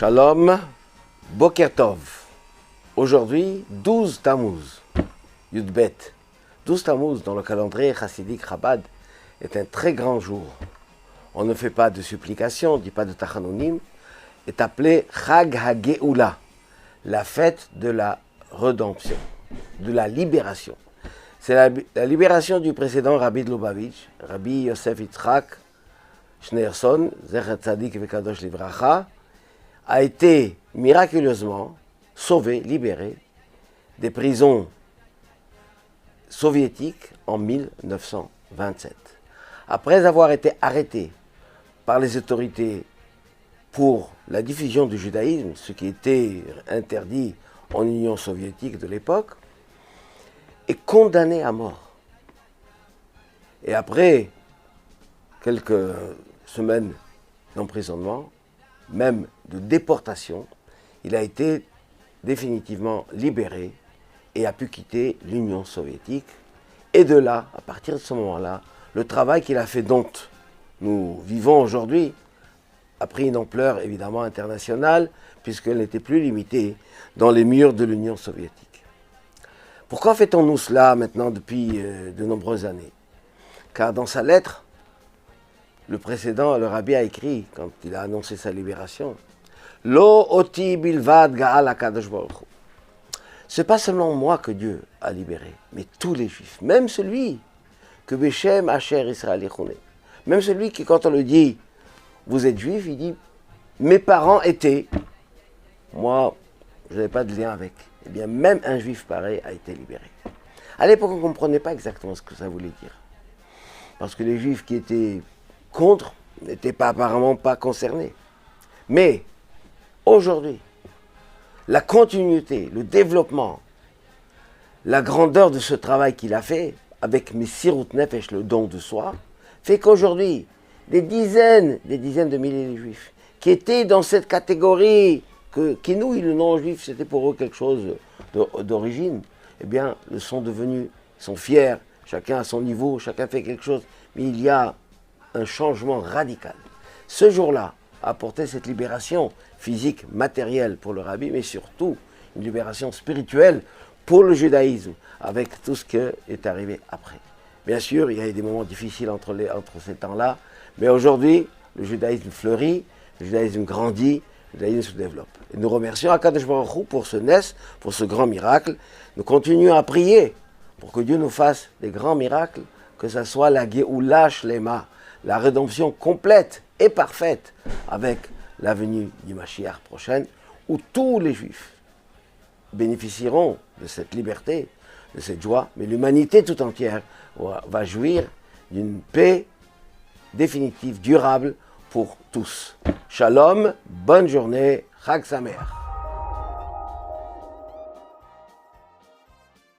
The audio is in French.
Shalom, Boker Tov. Aujourd'hui, 12 Tammuz, Yudbet. 12 Tammuz, dans le calendrier chassidique Chabad, est un très grand jour. On ne fait pas de supplication, on ne dit pas de tachanonim, est appelé Chag HaGeoula, la fête de la rédemption, de la libération. C'est la libération du précédent Rabbi de Lubavitch, Rabbi Yosef Yitzhak Schneerson, Zecher Tzadik Vekadosh Livracha, a été miraculeusement sauvé, libéré des prisons soviétiques en 1927. Après avoir été arrêté par les autorités pour la diffusion du judaïsme, ce qui était interdit en Union soviétique de l'époque, est condamné à mort. Et après quelques semaines d'emprisonnement, même de déportation, il a été définitivement libéré et a pu quitter l'Union soviétique. Et de là, à partir de ce moment-là, le travail qu'il a fait dont nous vivons aujourd'hui a pris une ampleur évidemment internationale, puisqu'elle n'était plus limitée dans les murs de l'Union soviétique. Pourquoi fait-on-nous cela maintenant depuis de nombreuses années? Car dans sa lettre, le précédent, le rabbi a écrit, quand il a annoncé sa libération, « Lo oti bilvad ga'al hakadosh baruch hu » C'est pas seulement moi que Dieu a libéré, mais tous les Juifs, même celui que Beshem Asher Israël Yichouné, même celui qui, quand on le dit, vous êtes Juif, il dit, mes parents étaient, moi, je n'avais pas de lien avec. Eh bien, même un Juif pareil a été libéré. À l'époque, on ne comprenait pas exactement ce que ça voulait dire. Parce que les Juifs qui étaient contre n'étaient apparemment pas concernés. Mais, aujourd'hui, la continuité, le développement, la grandeur de ce travail qu'il a fait, avec Messirut Nefesh, le don de soi, fait qu'aujourd'hui, des dizaines de milliers de Juifs qui étaient dans cette catégorie, qui nous, le non-juif, c'était pour eux quelque chose d'origine, eh bien, le sont devenus, ils sont fiers, chacun à son niveau, chacun fait quelque chose, mais il y a un changement radical. Ce jour-là a apporté cette libération physique, matérielle pour le rabbi, mais surtout une libération spirituelle pour le judaïsme, avec tout ce qui est arrivé après. Bien sûr, il y a eu des moments difficiles entre ces temps-là, mais aujourd'hui, le judaïsme fleurit, le judaïsme grandit, le judaïsme se développe. Et nous remercions Akadosh Baruch Hu pour ce nes, pour ce grand miracle. Nous continuons à prier pour que Dieu nous fasse des grands miracles, que ce soit la Geoula Shlema, la rédemption complète et parfaite avec la venue du Mashiach prochaine, où tous les Juifs bénéficieront de cette liberté, de cette joie, mais l'humanité tout entière va jouir d'une paix définitive, durable pour tous. Shalom, bonne journée, Chag Sameach.